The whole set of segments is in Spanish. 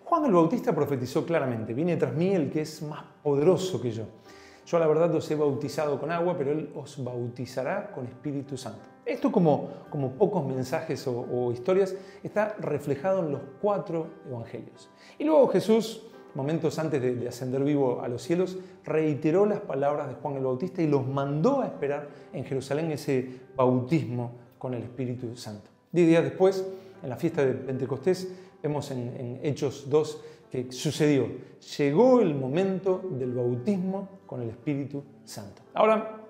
Juan el Bautista profetizó claramente: viene tras mí el que es más poderoso que yo. Yo a la verdad os he bautizado con agua, pero Él os bautizará con Espíritu Santo. Esto, como pocos mensajes o historias, está reflejado en los 4 evangelios. Y luego Jesús, momentos antes de ascender vivo a los cielos, reiteró las palabras de Juan el Bautista y los mandó a esperar en Jerusalén ese bautismo con el Espíritu Santo. 10 días después, en la fiesta de Pentecostés, vemos en Hechos 2 que sucedió. Llegó el momento del bautismo con el Espíritu Santo. Ahora,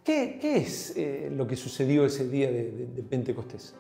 ¿qué es lo que sucedió ese día de Pentecostés?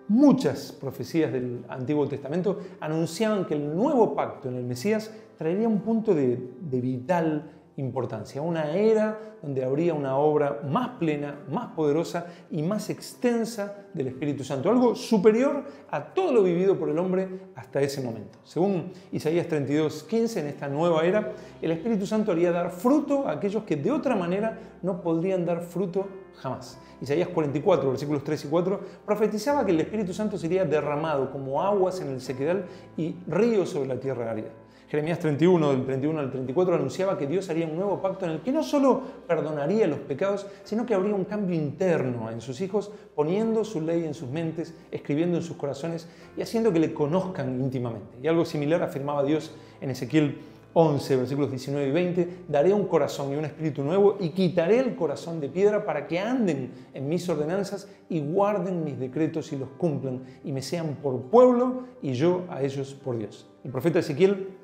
Muchas profecías del Antiguo Testamento anunciaban que el nuevo pacto en el Mesías traería un punto de vital importancia, una era donde habría una obra más plena, más poderosa y más extensa del Espíritu Santo, algo superior a todo lo vivido por el hombre hasta ese momento. Según Isaías 32:15, en esta nueva era, el Espíritu Santo haría dar fruto a aquellos que de otra manera no podrían dar fruto jamás. Isaías 44, versículos 3 y 4, profetizaba que el Espíritu Santo sería derramado como aguas en el sequedal y ríos sobre la tierra árida. Jeremías 31, del 31 al 34, anunciaba que Dios haría un nuevo pacto en el que no solo perdonaría los pecados, sino que habría un cambio interno en sus hijos, poniendo su ley en sus mentes, escribiendo en sus corazones y haciendo que le conozcan íntimamente. Y algo similar afirmaba Dios en Ezequiel 11, versículos 19 y 20, daré un corazón y un espíritu nuevo y quitaré el corazón de piedra para que anden en mis ordenanzas y guarden mis decretos y los cumplan y me sean por pueblo y yo a ellos por Dios. El profeta Ezequiel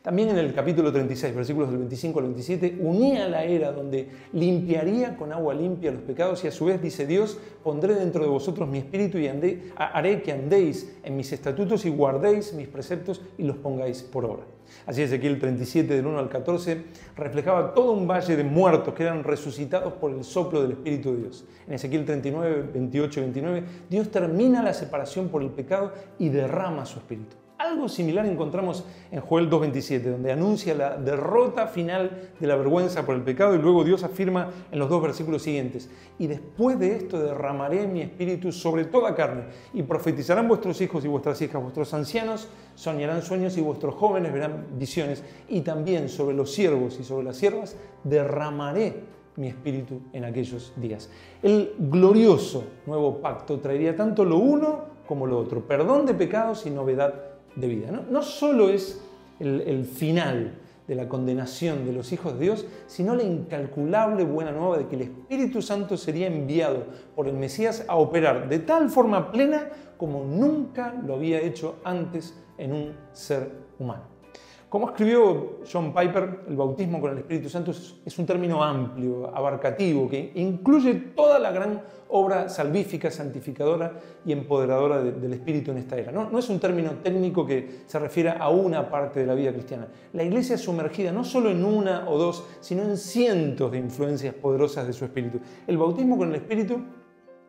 también en el capítulo 36, versículos del 25 al 27, unía la era donde limpiaría con agua limpia los pecados y a su vez dice Dios: pondré dentro de vosotros mi espíritu y haré que andéis en mis estatutos y guardéis mis preceptos y los pongáis por obra. Así Ezequiel 37, del 1 al 14, reflejaba todo un valle de muertos que eran resucitados por el soplo del Espíritu de Dios. En Ezequiel 39, 28 y 29, Dios termina la separación por el pecado y derrama su espíritu. Algo similar encontramos en Joel 2:27, donde anuncia la derrota final de la vergüenza por el pecado y luego Dios afirma en los 2 versículos siguientes: y después de esto derramaré mi espíritu sobre toda carne y profetizarán vuestros hijos y vuestras hijas, vuestros ancianos soñarán sueños y vuestros jóvenes verán visiones y también sobre los siervos y sobre las siervas derramaré mi espíritu en aquellos días. El glorioso nuevo pacto traería tanto lo uno como lo otro: perdón de pecados y novedad de vida. No solo es el final de la condenación de los hijos de Dios, sino la incalculable buena nueva de que el Espíritu Santo sería enviado por el Mesías a operar de tal forma plena como nunca lo había hecho antes en un ser humano. Como escribió John Piper, el bautismo con el Espíritu Santo es un término amplio, abarcativo, que incluye toda la gran obra salvífica, santificadora y empoderadora del Espíritu en esta era. No es un término técnico que se refiera a una parte de la vida cristiana. La Iglesia es sumergida no solo en una o dos, sino en cientos de influencias poderosas de su Espíritu. El bautismo con el Espíritu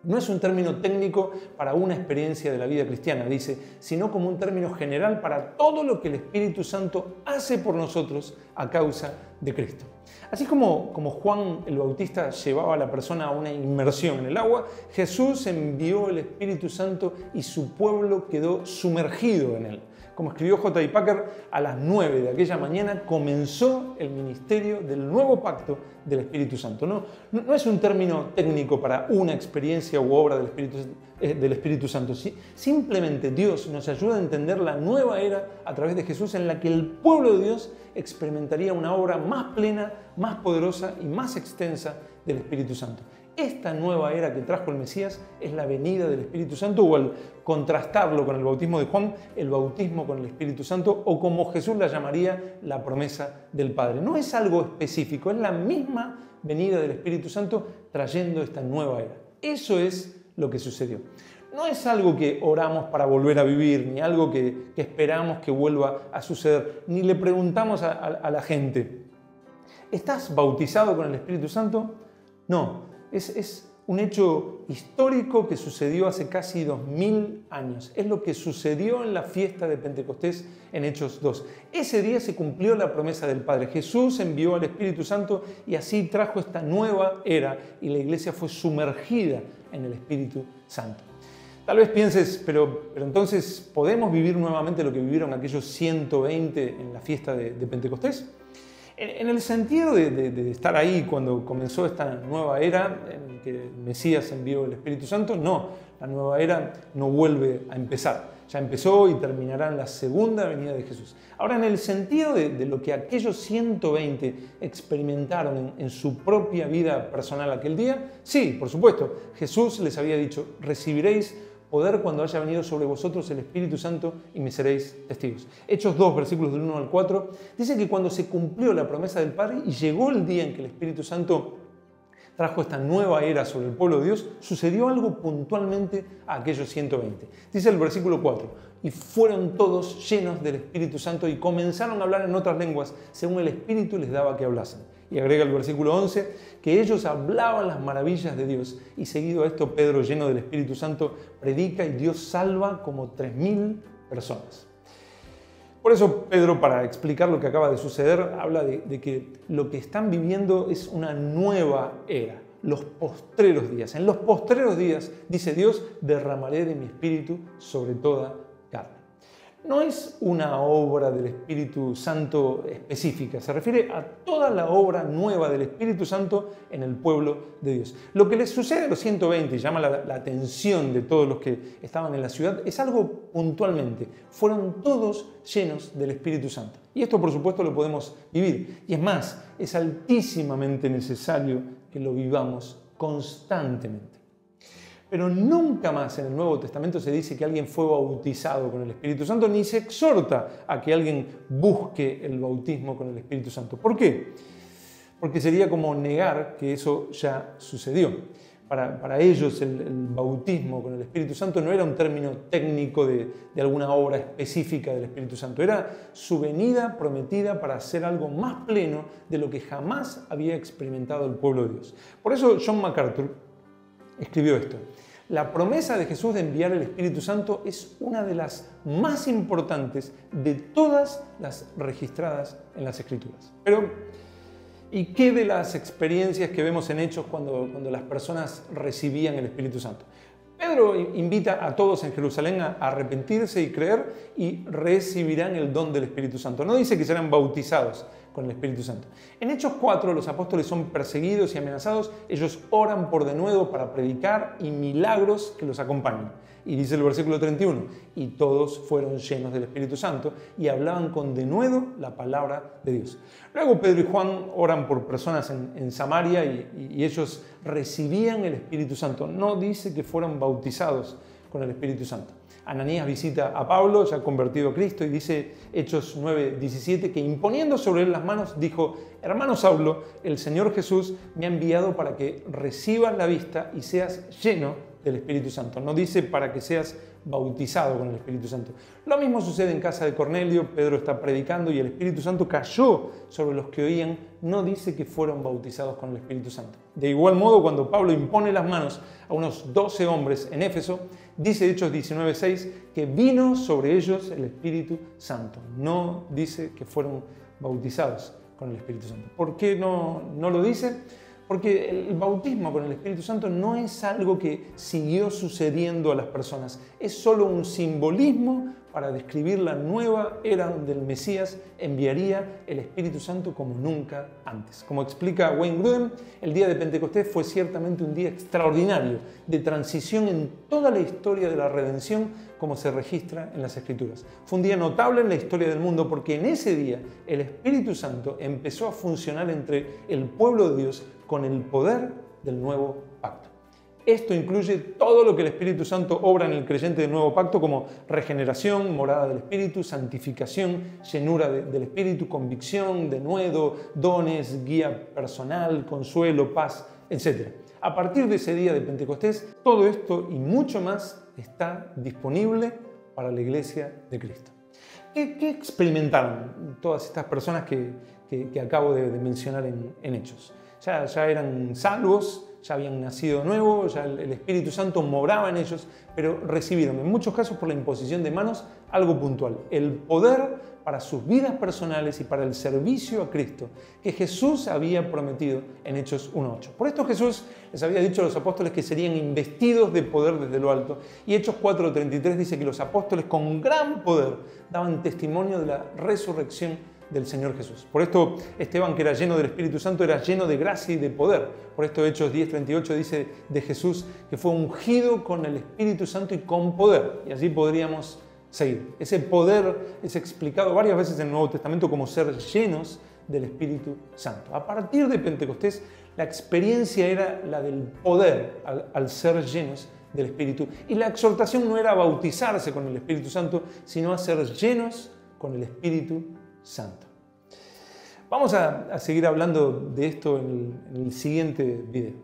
no es un término técnico para una experiencia de la vida cristiana, dice, sino como un término general para todo lo que el Espíritu Santo hace por nosotros a causa de Cristo. Así como Juan el Bautista llevaba a la persona a una inmersión en el agua, Jesús envió el Espíritu Santo y su pueblo quedó sumergido en él. Como escribió J.I. Packer, a las 9 de aquella mañana comenzó el ministerio del nuevo pacto del Espíritu Santo. No es un término técnico para una experiencia u obra del Espíritu Santo. Simplemente Dios nos ayuda a entender la nueva era a través de Jesús, en la que el pueblo de Dios experimentaría una obra más plena, más poderosa y más extensa del Espíritu Santo. Esta nueva era que trajo el Mesías es la venida del Espíritu Santo, o al contrastarlo con el bautismo de Juan, el bautismo con el Espíritu Santo, o como Jesús la llamaría, la promesa del Padre. No es algo específico, es la misma venida del Espíritu Santo trayendo esta nueva era. Eso es lo que sucedió. No es algo que oramos para volver a vivir, ni algo que esperamos que vuelva a suceder, ni le preguntamos a la gente: ¿estás bautizado con el Espíritu Santo? No. Es un hecho histórico que sucedió hace casi 2000 años. Es lo que sucedió en la fiesta de Pentecostés en Hechos 2. Ese día se cumplió la promesa del Padre. Jesús envió al Espíritu Santo y así trajo esta nueva era y la iglesia fue sumergida en el Espíritu Santo. Tal vez pienses, pero entonces, ¿podemos vivir nuevamente lo que vivieron aquellos 120 en la fiesta de Pentecostés? En el sentido de estar ahí cuando comenzó esta nueva era en que el Mesías envió el Espíritu Santo, no, la nueva era no vuelve a empezar. Ya empezó y terminará en la segunda venida de Jesús. Ahora, en el sentido de lo que aquellos 120 experimentaron en su propia vida personal aquel día, sí, por supuesto, Jesús les había dicho, recibiréis poder cuando haya venido sobre vosotros el Espíritu Santo y me seréis testigos. Hechos 2, versículos del 1 al 4, dice que cuando se cumplió la promesa del Padre y llegó el día en que el Espíritu Santo trajo esta nueva era sobre el pueblo de Dios, sucedió algo puntualmente a aquellos 120. Dice el versículo 4, y fueron todos llenos del Espíritu Santo y comenzaron a hablar en otras lenguas, según el Espíritu les daba que hablasen. Y agrega el versículo 11, que ellos hablaban las maravillas de Dios. Y seguido a esto, Pedro, lleno del Espíritu Santo, predica y Dios salva como 3.000 personas. Por eso Pedro, para explicar lo que acaba de suceder, habla de que lo que están viviendo es una nueva era, los postreros días. En los postreros días, dice Dios, derramaré de mi Espíritu sobre toda carne. No es una obra del Espíritu Santo específica, se refiere a toda la obra nueva del Espíritu Santo en el pueblo de Dios. Lo que les sucede a los 120 y llama la atención de todos los que estaban en la ciudad es algo puntualmente. Fueron todos llenos del Espíritu Santo. Y esto, por supuesto, lo podemos vivir. Y es más, es altísimamente necesario que lo vivamos constantemente. Pero nunca más en el Nuevo Testamento se dice que alguien fue bautizado con el Espíritu Santo, ni se exhorta a que alguien busque el bautismo con el Espíritu Santo. ¿Por qué? Porque sería como negar que eso ya sucedió. Para ellos el bautismo con el Espíritu Santo no era un término técnico de alguna obra específica del Espíritu Santo, era su venida prometida para hacer algo más pleno de lo que jamás había experimentado el pueblo de Dios. Por eso John MacArthur escribió esto. La promesa de Jesús de enviar el Espíritu Santo es una de las más importantes de todas las registradas en las Escrituras. Pero, ¿y qué de las experiencias que vemos en Hechos cuando las personas recibían el Espíritu Santo? Pedro invita a todos en Jerusalén a arrepentirse y creer y recibirán el don del Espíritu Santo. No dice que serán bautizados con el Espíritu Santo. En Hechos 4 los apóstoles son perseguidos y amenazados, ellos oran por denuedo para predicar y milagros que los acompañen. Y dice el versículo 31, y todos fueron llenos del Espíritu Santo y hablaban con denuedo la palabra de Dios. Luego Pedro y Juan oran por personas en Samaria y ellos recibían el Espíritu Santo. No dice que fueron bautizados con el Espíritu Santo. Ananías visita a Pablo, ya convertido a Cristo, y dice Hechos 9:17 que imponiendo sobre él las manos dijo, hermano Saulo, el Señor Jesús me ha enviado para que recibas la vista y seas lleno del Espíritu Santo. No dice para que seas bautizado con el Espíritu Santo. Lo mismo sucede en casa de Cornelio, Pedro está predicando y el Espíritu Santo cayó sobre los que oían, no dice que fueron bautizados con el Espíritu Santo. De igual modo, cuando Pablo impone las manos a unos 12 hombres en Éfeso, dice Hechos 19:6 que vino sobre ellos el Espíritu Santo. No dice que fueron bautizados con el Espíritu Santo. ¿Por qué no lo dice? Porque el bautismo con el Espíritu Santo no es algo que siguió sucediendo a las personas, es solo un simbolismo para describir la nueva era donde el Mesías enviaría el Espíritu Santo como nunca antes. Como explica Wayne Grudem, el día de Pentecostés fue ciertamente un día extraordinario de transición en toda la historia de la redención como se registra en las Escrituras. Fue un día notable en la historia del mundo porque en ese día el Espíritu Santo empezó a funcionar entre el pueblo de Dios con el poder del nuevo pacto. Esto incluye todo lo que el Espíritu Santo obra en el creyente del nuevo pacto como regeneración, morada del Espíritu, santificación, llenura del Espíritu, convicción, denuedo, dones, guía personal, consuelo, paz, etc. A partir de ese día de Pentecostés, todo esto y mucho más está disponible para la iglesia de Cristo. ¿Qué experimentaron todas estas personas que acabo de mencionar en Hechos? ya eran salvos, ya habían nacido de nuevo, ya el Espíritu Santo moraba en ellos, pero recibieron en muchos casos por la imposición de manos algo puntual, el poder para sus vidas personales y para el servicio a Cristo que Jesús había prometido en Hechos 1:8. Por esto Jesús les había dicho a los apóstoles que serían investidos de poder desde lo alto, y Hechos 4:33 dice que los apóstoles con gran poder daban testimonio de la resurrección del Señor Jesús. Por esto Esteban, que era lleno del Espíritu Santo, era lleno de gracia y de poder. Por esto Hechos 10:38 dice de Jesús que fue ungido con el Espíritu Santo y con poder. Y así podríamos seguir. Ese poder es explicado varias veces en el Nuevo Testamento como ser llenos del Espíritu Santo. A partir de Pentecostés, la experiencia era la del poder al ser llenos del Espíritu. Y la exhortación no era bautizarse con el Espíritu Santo, sino a ser llenos con el Espíritu Santo. Vamos a seguir hablando de esto en el siguiente video.